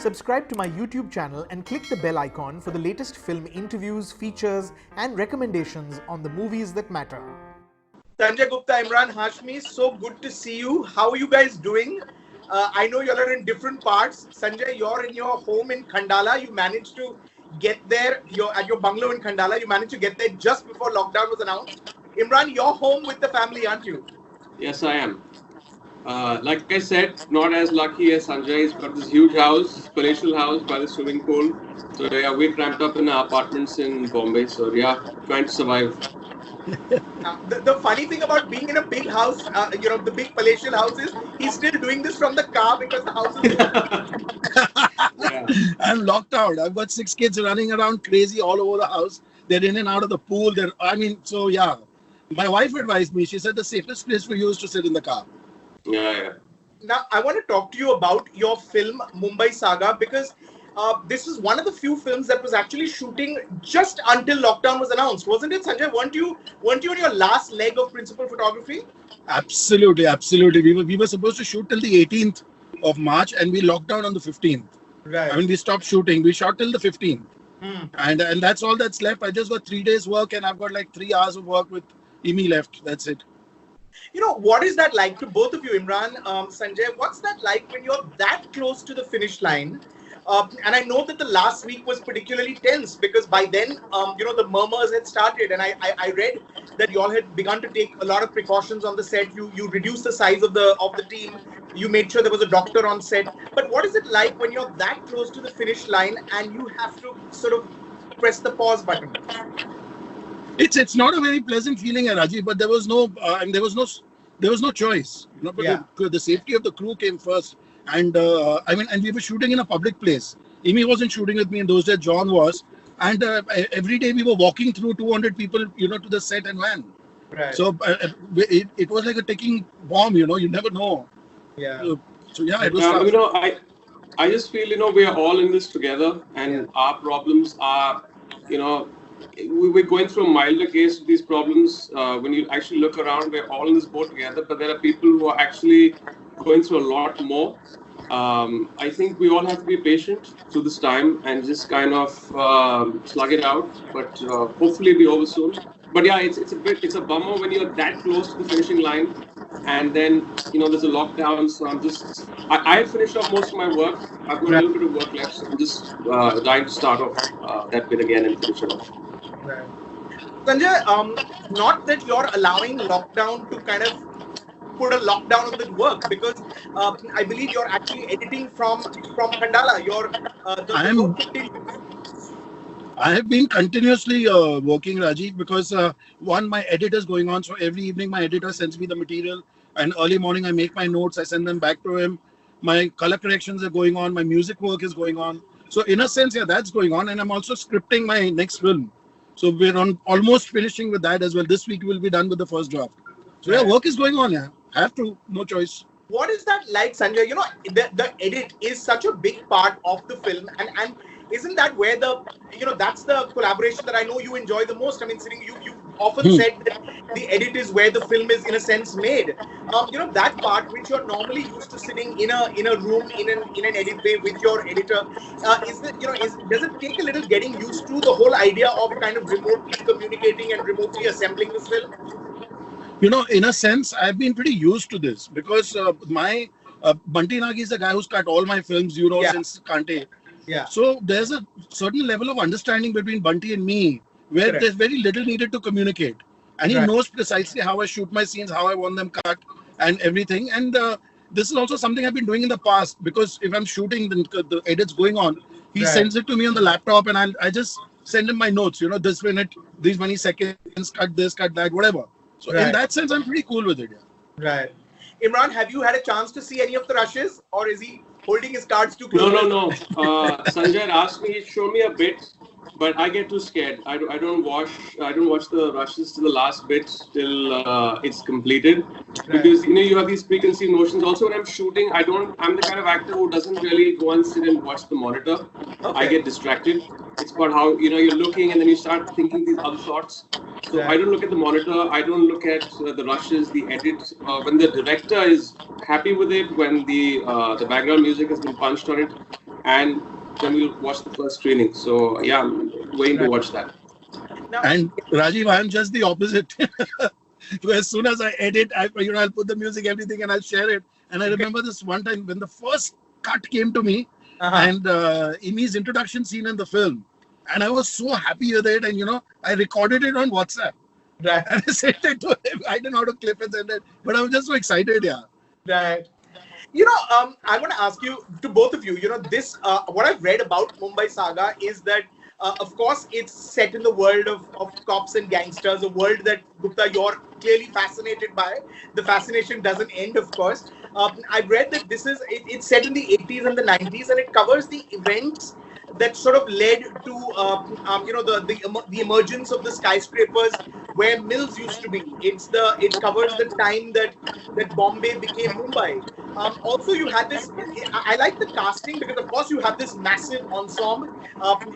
Subscribe to my YouTube channel and click the bell icon for the latest film interviews, features, and recommendations on the movies that matter. Sanjay Gupta, Emraan Hashmi, so good to see you. How are you guys doing? I know you're in different parts. Sanjay, you're in your home in Khandala. You managed to get there. You're at your bungalow in Khandala. You managed to get there just before lockdown was announced. Imran, you're home with the family, aren't you? Yes, I am. Like I said, not as lucky as Sanjay. He's got this huge house, palatial house by the swimming pool. So yeah, we're cramped up in our apartments in Bombay. So yeah, trying to survive. The funny thing about being in a big house, the big palatial house is he's still doing this from the car because the house is yeah. I'm locked out. I've got 6 kids running around crazy all over the house. They're in and out of the pool. So yeah. My wife advised me. She said the safest place for you is to sit in the car. Yeah. Now, I want to talk to you about your film Mumbai Saga because this is one of the few films that was actually shooting just until lockdown was announced, wasn't it, Sanjay? Weren't you on your last leg of principal photography? Absolutely. We were supposed to shoot till the 18th of March, and we locked down on the 15th. Right. I mean, we stopped shooting. We shot till the 15th, and that's all that's left. I just got 3 days work, and I've got like 3 hours of work with Emi left. That's it. What is that like to both of you, Imran, Sanjay? What's that like when you're that close to the finish line? And I know that the last week was particularly tense because by then, the murmurs had started. And I read that you all had begun to take a lot of precautions on the set. You reduced the size of the team. You made sure there was a doctor on set. But what is it like when you're that close to the finish line and you have to sort of press the pause button? It's not a very pleasant feeling, Rajeev, but there was no choice. The safety of the crew came first, and and we were shooting in a public place. Amy wasn't shooting with me in those days. John was, and every day we were walking through 200 people, to the set and van. Right. So it was like a ticking bomb. You never know. Yeah. So yeah, it was. Tough. I just feel we are all in this together, and our problems are, we're going through a milder case of these problems. When you actually look around, we're all in this boat together, but there are people who are actually going through a lot more. I think we all have to be patient through this time and just kind of slug it out, but hopefully it'll be over soon. But yeah, it's a bummer when you're that close to the finishing line, and then there's a lockdown. So I finished off most of my work. I've got a little bit of work left, so I'm just dying to start off that bit again and finish it off. Right. Sanjay, not that you're allowing lockdown to kind of put a lockdown on the work because I believe you're actually editing from Khandala. I have been continuously working, Rajeev, because one, my editor is going on. So every evening my editor sends me the material, and early morning I make my notes. I send them back to him. My color corrections are going on. My music work is going on. So in a sense, that's going on. And I'm also scripting my next film. So we're almost finishing with that as well. This week we'll be done with the first draft. So work is going on. Yeah, I have to, no choice. What is that like, Sanjay? The edit is such a big part of the film, and isn't that where that's the collaboration that I know you enjoy the most? I mean, you often said that the edit is where the film is in a sense made. That part which you're normally used to sitting in a room in an edit bay with your editor, does it take a little getting used to the whole idea of kind of remotely communicating and remotely assembling this film? In a sense, I've been pretty used to this because my Bunty Nagi is the guy who's cut all my films, since Kante. Yeah. So there's a certain level of understanding between Bunty and me where there's very little needed to communicate. And he knows precisely how I shoot my scenes, how I want them cut and everything. And this is also something I've been doing in the past because if I'm shooting, the edit's going on, he sends it to me on the laptop and I just send him my notes, this minute, these many seconds, cut this, cut that, whatever. So in that sense, I'm pretty cool with it. Yeah. Right. Imran, have you had a chance to see any of the rushes or is he holding his cards too close? No. Sanjay asked me, show me a bit, but I get too scared. I don't watch the rushes to the last bit till it's completed because you have these preconceived notions. Also, when I'm shooting, I'm the kind of actor who doesn't really go and sit and watch the monitor. Okay. I get distracted. It's about how you're looking and then you start thinking these other thoughts. So I don't look at the monitor. I don't look at the rushes, the edit. When the director is happy with it, when the background music has been punched on it, and then we'll watch the first screening. So yeah, I'm waiting to watch that. Now, And Rajiv, I'm just the opposite. So as soon as I edit, I'll put the music, everything, and I'll share it. And I remember this one time when the first cut came to me, and Imi's introduction scene in the film, and I was so happy with it. And I recorded it on WhatsApp, right. and I sent it to him. I didn't know how to clip and send it, but I was just so excited. Yeah. Right. I want to ask you, to both of you, this, what I've read about Mumbai Saga is that, of course, it's set in the world of cops and gangsters, a world that, Gupta, you're clearly fascinated by. The fascination doesn't end, of course. I've read that it's set in the 80s and the 90s, and it covers the events that sort of led to, the emergence of the skyscrapers where mills used to be. It covers the time that Bombay became Mumbai. Also, you had this. I like the casting because, of course, you have this massive ensemble.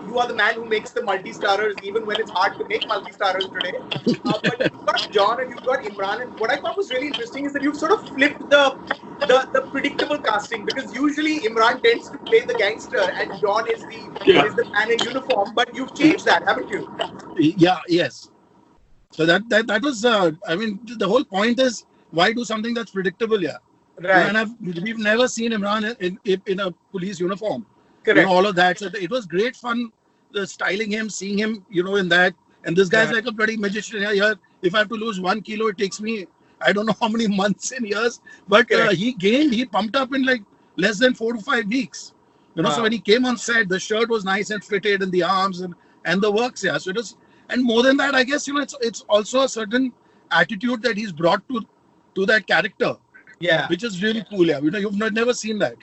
You are the man who makes the multi-starrers, even when it's hard to make multi-starrers today. But you've got John and you've got Imran, and what I thought was really interesting is that you've sort of flipped the predictable casting, because usually Imran tends to play the gangster and John is the man in uniform. But you've changed that, haven't you? Yeah. Yes. So that was. The whole point is, why do something that's predictable? Yeah. Right. And we've never seen Imran in a police uniform. Correct. All of that. So it was great fun, styling him, seeing him, in that. And this guy's like a bloody magician. Yeah. If I have to lose 1 kilo, it takes me, I don't know how many months and years. But he pumped up in like less than 4 to 5 weeks. So when he came on set, the shirt was nice and fitted, and the arms and the works. Yeah. So it was, and more than that, I guess, it's also a certain attitude that he's brought to that character. Yeah. Which is really cool. Yeah. You've never seen that.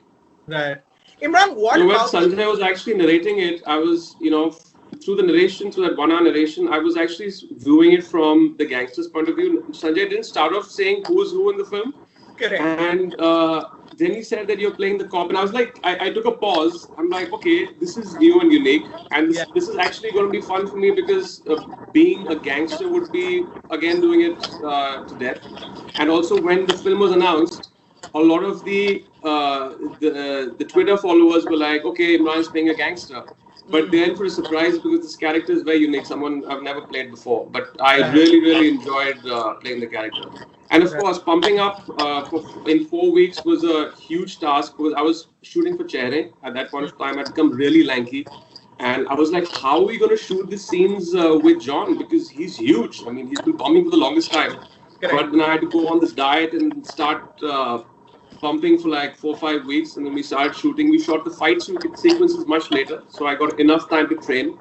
Right. Imran, what when about Sanjay was actually narrating it, I was, through the narration, through that 1 hour narration, I was actually viewing it from the gangster's point of view. Sanjay didn't start off saying who's who in the film. Correct. And then he said that you're playing the cop. And I was like, I took a pause. I'm like, okay, this is new and unique. And this is actually going to be fun for me, because being a gangster would be, again, doing it to death. And also, when the film was announced, a lot of the Twitter followers were like, okay, Imran's playing a gangster. But then, for a surprise, because this character is very unique, someone I've never played before. But I really, really enjoyed playing the character. And of course, pumping up in 4 weeks was a huge task, because I was shooting for Chehre. At that point of time, I'd become really lanky. And I was like, how are we going to shoot the scenes with John? Because he's huge. I mean, he's been pumping for the longest time. But then I had to go on this diet and start pumping for like 4 or 5 weeks. And then we started shooting. We shot the fight sequences much later. So I got enough time to train.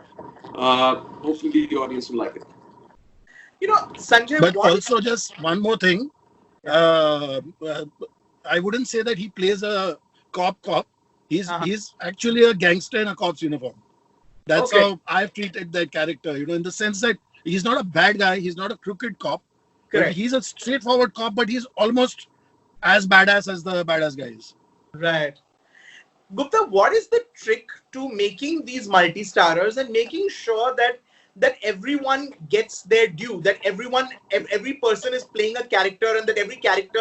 Hopefully the audience will like it. Sanjay, but also just one more thing. I wouldn't say that he plays a cop. He's actually a gangster in a cop's uniform. That's how I've treated that character, in the sense that he's not a bad guy. He's not a crooked cop. Correct. He's a straightforward cop, but he's almost as badass as the badass guys. Right. Gupta, what is the trick to making these multi-starrers and making sure that everyone gets their due, that every person is playing a character, and that every character,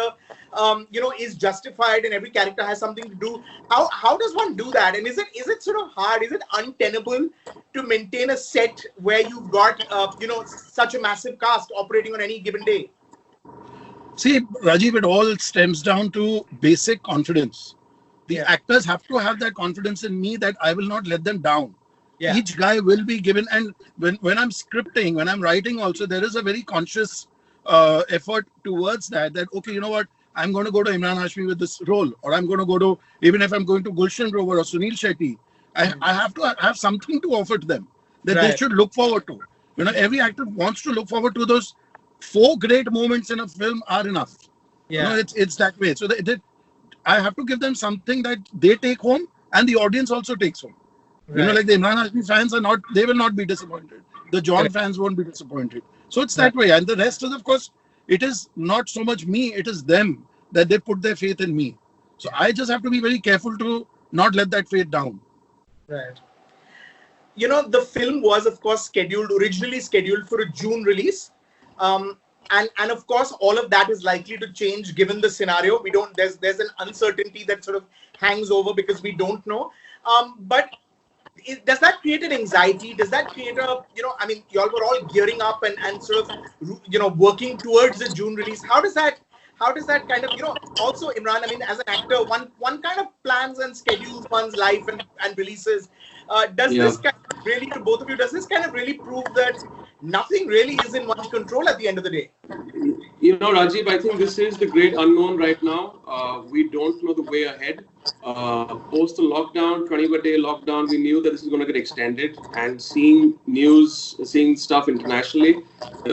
is justified, and every character has something to do? How does one do that? And is it sort of hard? Is it untenable to maintain a set where you've got, such a massive cast operating on any given day? See, Rajiv, it all stems down to basic confidence. The actors have to have that confidence in me that I will not let them down. Yeah. Each guy will be given, and when I'm scripting, when I'm writing also, there is a very conscious effort towards that, okay, you know what, I'm going to go to Emraan Hashmi with this role, or I'm going to go to, even if I'm going to Gulshan Grover or Sunil Shetty, I have to have something to offer to them that they should look forward to. Every actor wants to look forward to those 4 great moments in a film are enough. Yeah. It's that way. So I have to give them something that they take home and the audience also takes home. Right. Like the Emraan Hashmi fans they will not be disappointed. The John fans won't be disappointed. So it's that way. And the rest is, of course, it is not so much me, it is them that they put their faith in me. So I just have to be very careful to not let that faith down. Right. The film was, of course, originally scheduled for a June release. And of course, all of that is likely to change given the scenario. There's an uncertainty that sort of hangs over because we don't know. But does that create an anxiety? Does that create a, I mean, y'all were all gearing up and sort of, working towards the June release. How does that kind of, also Imran, I mean, as an actor, one kind of plans and schedules one's life and releases. Does Yeah. this kind of really, to both of you, does this kind of really prove that nothing really is in one's control at the end of the day? Rajiv, I think this is the great unknown right now. We don't know the way ahead. Post the lockdown, 21-day lockdown, we knew that this is going to get extended. And seeing news, seeing stuff internationally,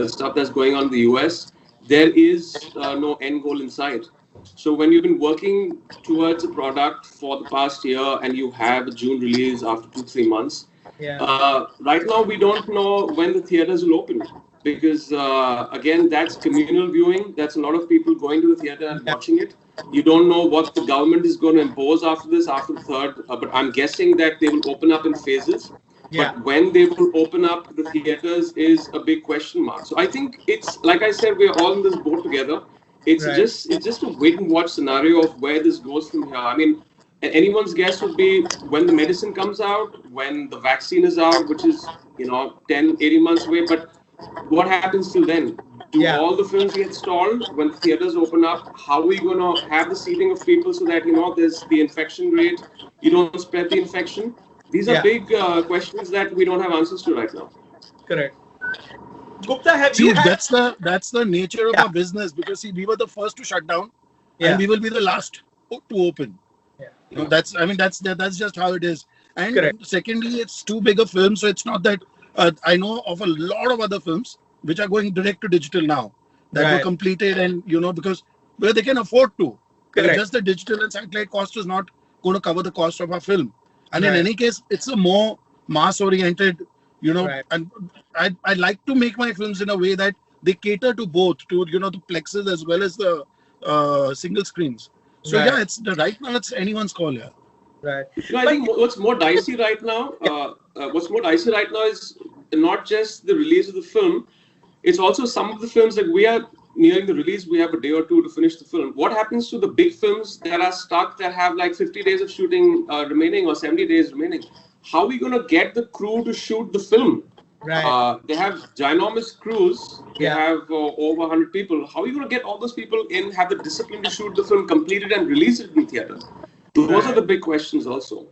stuff that's going on in the US, there is no end goal in sight. So when you've been working towards a product for the past year and you have a June release after 2-3 months, right now we don't know when the theaters will open. Because again, that's communal viewing. That's a lot of people going to the theater and watching it. You don't know what the government is going to impose after this, after the third. But I'm guessing that they will open up in phases. Yeah. But when they will open up the theaters is a big question mark. So I think it's, like I said, we're all in this boat together. It's just a wait and watch scenario of where this goes from here. I mean, anyone's guess would be when the medicine comes out, when the vaccine is out, which is 10, 18 months away. But what happens till then? Do all the films get stalled when the theaters open up? How are we going to have the seating of people so that there's the infection rate, you don't spread the infection? These are big questions that we don't have answers to right now. Correct. Gupta, have See, you had... that's the nature of our business, because see, we were the first to shut down, and we will be the last to open. That's just how it is. And secondly, it's too big a film, so it's not that I know of a lot of other films which are going direct to digital now that were completed, and because where they can afford to. Just the digital and satellite cost is not going to cover the cost of our film. And in any case, it's a more mass-oriented, and I like to make my films in a way that they cater to both, to the plexes as well as the single screens. So right now it's anyone's call here. Right. I think what's more dicey right now, is not just the release of the film. It's also some of the films that we are nearing the release. We have a day or two to finish the film. What happens to the big films that are stuck, that have like 50 days of shooting remaining or 70 days remaining? How are we going to get the crew to shoot the film? Right. They have ginormous crews. They have over 100 people. How are you going to get all those people in, have the discipline to shoot the film, complete it and release it in theater? Those are the big questions also.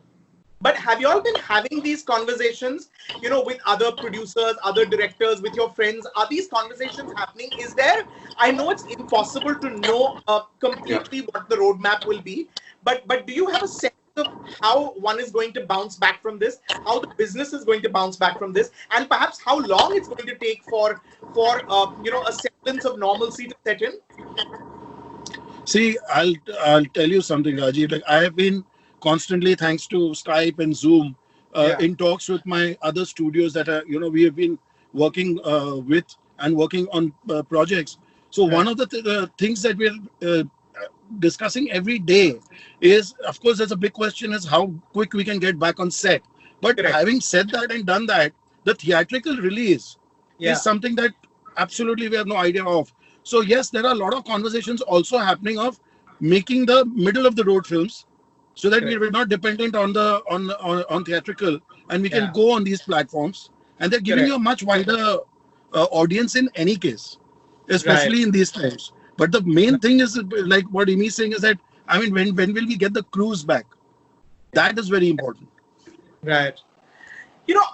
But have you all been having these conversations, with other producers, other directors, with your friends? Are these conversations happening? Is there? I know it's impossible to know completely what the roadmap will be, but do you have a sense of how one is going to bounce back from this, how the business is going to bounce back from this, and perhaps how long it's going to take for a semblance of normalcy to set in? See, I'll tell you something, Rajeev. Like, I have been constantly, thanks to Skype and Zoom, in talks with my other studios that are, we have been working with and working on projects. So one of the things that we're discussing every day is, of course, there's a big question is how quick we can get back on set. But having said that and done that, the theatrical release is something that absolutely we have no idea of. So yes, there are a lot of conversations also happening of making the middle of the road films, so that we're not dependent on the on theatrical, and we can go on these platforms, and they're giving you a much wider audience in any case, especially in these times. But the main thing is, like what Amy is saying, is that when will we get the crews back? That is very important. Right.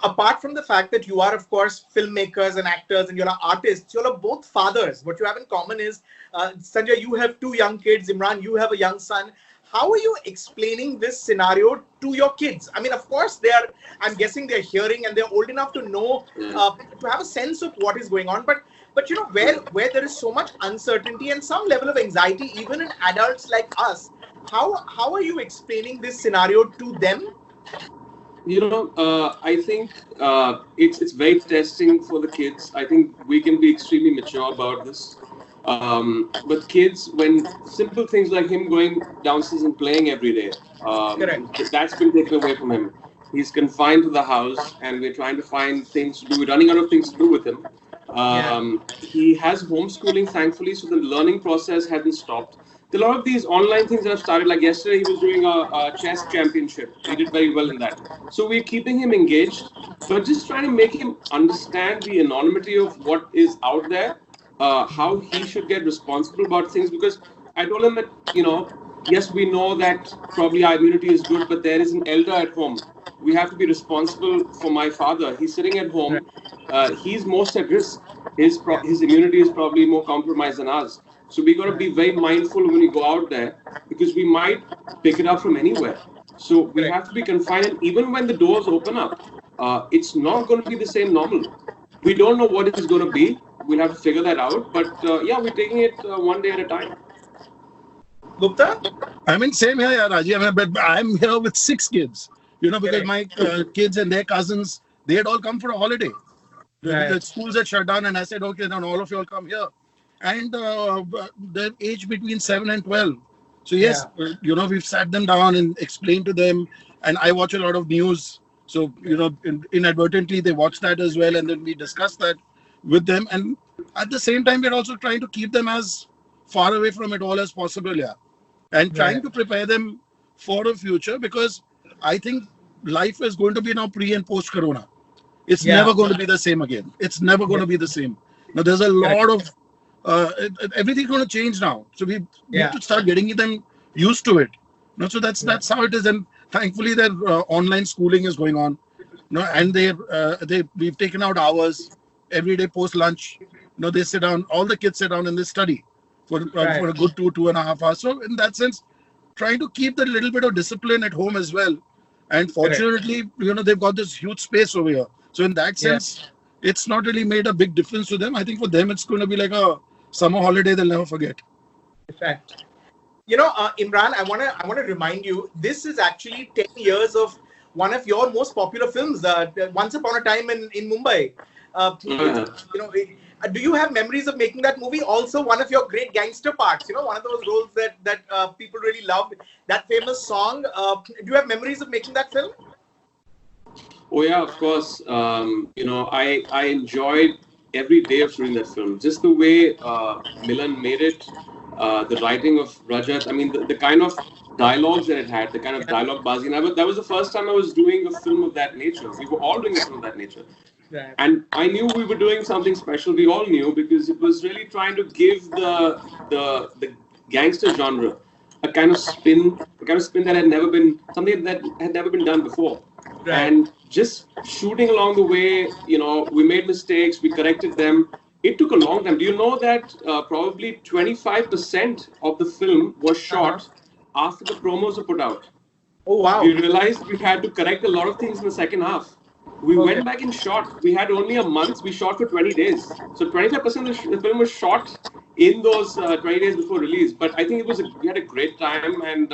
Apart from the fact that you are, of course, filmmakers and actors, and you're artists, you're both fathers. What you have in common is, Sanjay, you have 2 young kids. Imran, you have a young son. How are you explaining this scenario to your kids? I mean, of course, I'm guessing they're hearing and they're old enough to know, to have a sense of what is going on. But where there is so much uncertainty and some level of anxiety, even in adults like us, how are you explaining this scenario to them? I think it's very testing for the kids. I think we can be extremely mature about this. But kids, when simple things like him going downstairs and playing every day, that's been taken away from him. He's confined to the house, and we're trying to find things to do. We're running out of things to do with him. He has homeschooling, thankfully, so the learning process hasn't stopped. a lot of these online things that have started. Like yesterday, he was doing a chess championship. He did very well in that. So we're keeping him engaged, but just trying to make him understand the anonymity of what is out there, how he should get responsible about things. Because I told him that, yes, we know that probably our immunity is good, but there is an elder at home. We have to be responsible for my father. He's sitting at home. He's most at risk. His immunity is probably more compromised than ours. So we got to be very mindful when we go out there, because we might pick it up from anywhere. So we have to be confined. And even when the doors open up, it's not going to be the same normal. We don't know what it's going to be. We'll have to figure that out. But yeah, we're taking it one day at a time. Gupta? I mean, same here, yeah, Rajeev. I mean, but I'm here with 6 kids. Because my kids and their cousins, they had all come for a holiday. The schools had shut down, and I said, okay, then all of you all come here. And they're aged between 7 and 12. So yes, we've sat them down and explained to them. And I watch a lot of news. So, inadvertently, they watch that as well. And then we discuss that with them. And at the same time, we're also trying to keep them as far away from it all as possible. Yeah. And trying to prepare them for a future, because I think life is going to be now pre and post Corona. It's never going to be the same again. It's never going to be the same. Now, there's a lot of everything's going to change now. So we need to start getting them used to it. So that's how it is. And thankfully, their online schooling is going on. And we've taken out hours every day post lunch. They sit down. All the kids sit down and they study for a good 2.5 hours. So in that sense, trying to keep the little bit of discipline at home as well. And fortunately, they've got this huge space over here. So in that sense, it's not really made a big difference to them. I think for them, it's going to be like a summer holiday they'll never forget. In fact, Emraan, I want to remind you, this is actually 10 years of one of your most popular films, Once Upon a Time in Mumbai. Do you have memories of making that movie? Also, one of your great gangster parts, one of those roles that people really loved, that famous song. Do you have memories of making that film? Oh yeah, of course. I enjoyed every day of shooting that film. Just the way Milan made it, the writing of Rajat. I mean, the kind of dialogues that it had, the kind of dialogue bazi. And that was the first time I was doing a film of that nature. We were all doing a film of that nature. Right. And I knew we were doing something special. We all knew, because it was really trying to give the gangster genre a kind of spin that had never been done before. Right. And just shooting along the way, we made mistakes, we corrected them. It took a long time. Do you know that probably 25% of the film was shot after the promos were put out? Oh wow! We realized we had to correct a lot of things in the second half. We went back and shot. We had only a month. We shot for 20 days. So 25% of the film was shot in those 20 days before release. But I think we had a great time, and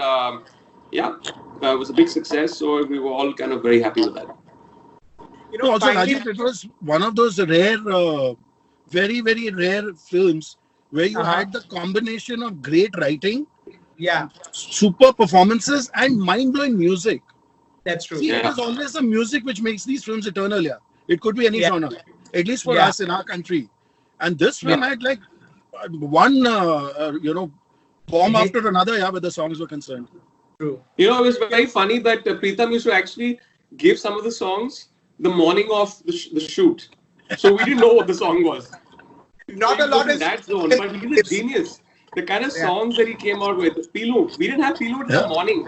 it was a big success. So we were all kind of very happy with that. Also, Rajeev, it was one of those rare, very, very rare films where you had the combination of great writing, super performances, and mind-blowing music. That's true. See, it is always the music which makes these films eternal. Yeah, it could be any genre, at least for us in our country. And this film had like one, bomb after another. Yeah, where the songs were concerned. True. It was very funny that Preetham used to actually give some of the songs the morning of the shoot, so we didn't know what the song was. Not a lot in that zone, but he's a genius. The kind of songs that he came out with, Pilu. We didn't have Pilu in the morning.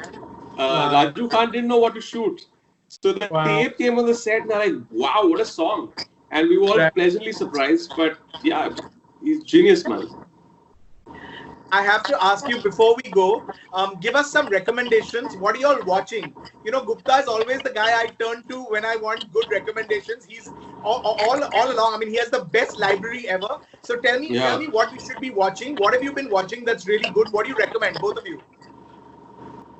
Raju Khan didn't know what to shoot. So the tape came on the set and I'm like, wow, what a song. And we were all pleasantly surprised. But yeah, he's genius, man. I have to ask you before we go, give us some recommendations. What are you all watching? Gupta is always the guy I turn to when I want good recommendations. He's all along. I mean, he has the best library ever. So tell me what we should be watching. What have you been watching that's really good? What do you recommend, both of you?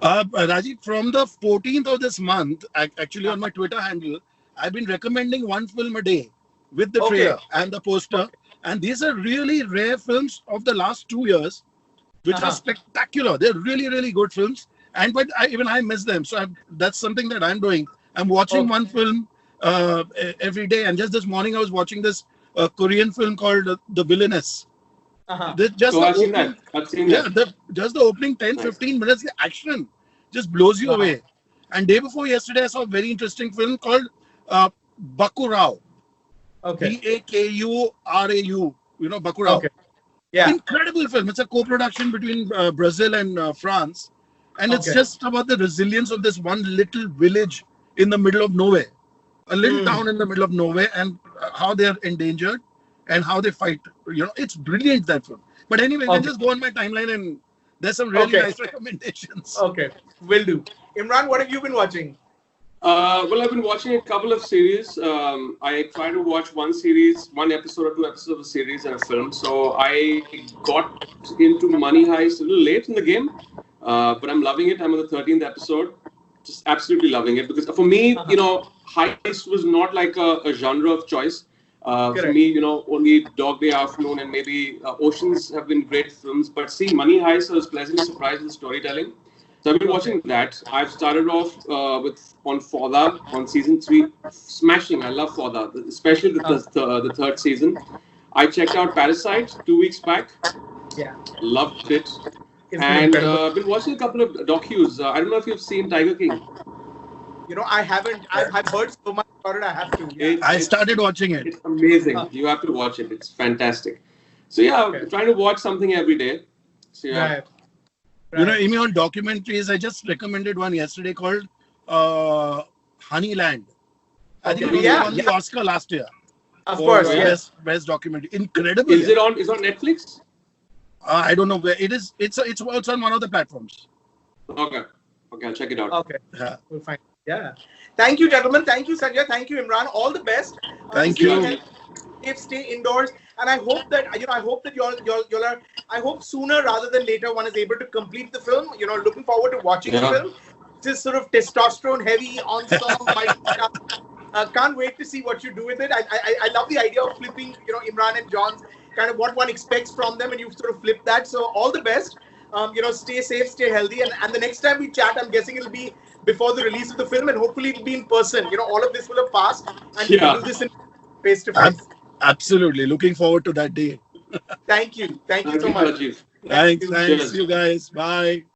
Rajeev, from the 14th of this month, actually on my Twitter handle, I've been recommending one film a day with the trailer and the poster. And these are really rare films of the last 2 years, which are spectacular. They're really, really good films. But I miss them. So that's something that I'm doing. I'm watching one film every day. And just this morning, I was watching this Korean film called The Villainess. Just So the I've seen opening, that. I've seen yeah, that. just the opening 10, Nice. 15 minutes, the action just blows you away. And day before yesterday, I saw a very interesting film called uh, Bakurao. Okay. Bakurau. You know, Bakurau. Okay. Yeah. Incredible film. It's a co-production between Brazil and France, and it's Okay. just about the resilience of this one little village in the middle of nowhere, a little Hmm. town in the middle of nowhere, and how they are endangered and how they fight. You know, it's brilliant, that film. But anyway, you can Okay. just go on my timeline and there's some really Okay. nice recommendations. Okay. Will do. Imran, what have you been watching? Well, I've been watching a couple of series. I try to watch one series, one episode or two episodes of a series and a film. So I got into Money Heist a little late in the game, but I'm loving it. I'm on the 13th episode. Just absolutely loving it because for me, heist was not like a genre of choice. For Correct. me, only Dog Day Afternoon and maybe Oceans have been great films. But see, Money Heist, I was pleasantly surprised with the storytelling. So I've been watching that. I've started off on Fauda on season 3, smashing. I love Fauda, especially the third season. I checked out Parasite 2 weeks back. Yeah. Loved it. It's been And incredible. I've been watching a couple of docus. I don't know if you've seen Tiger King. I haven't. I've heard so much about it. I have to. Yeah. I started watching it. It's amazing. You have to watch it. It's fantastic. So yeah, Okay. trying to watch something every day. So yeah. Right. You know, Amy, on documentaries, I just recommended one yesterday called Honeyland. I think it was Yeah, won the yeah. Oscar last year. Of for course. yeah. Yes. best documentary. Incredible. Is it on Netflix? I don't know where it is. It's on one of the platforms. Okay, I'll check it out. Okay. Yeah. We'll find. Yeah. Thank you, gentlemen. Thank you, Sanjay. Thank you, Imran. All the best. Thank Stay you. healthy, stay indoors, and I hope that I hope that y'all are. I hope sooner rather than later one is able to complete the film. Looking forward to watching the Yeah. film. This sort of testosterone heavy ensemble. Can't wait to see what you do with it. I love the idea of flipping. Imran and John's kind of what one expects from them, and you sort of flip that. So all the best. Stay safe, stay healthy, and the next time we chat, I'm guessing it'll be before the release of the film, and hopefully it'll be in person. All of this will have passed, and we can do this in face to face. Absolutely. Looking forward to that day. Thank you so much. Rajeev. Thanks. you. Thanks. Cheers. You guys. Bye.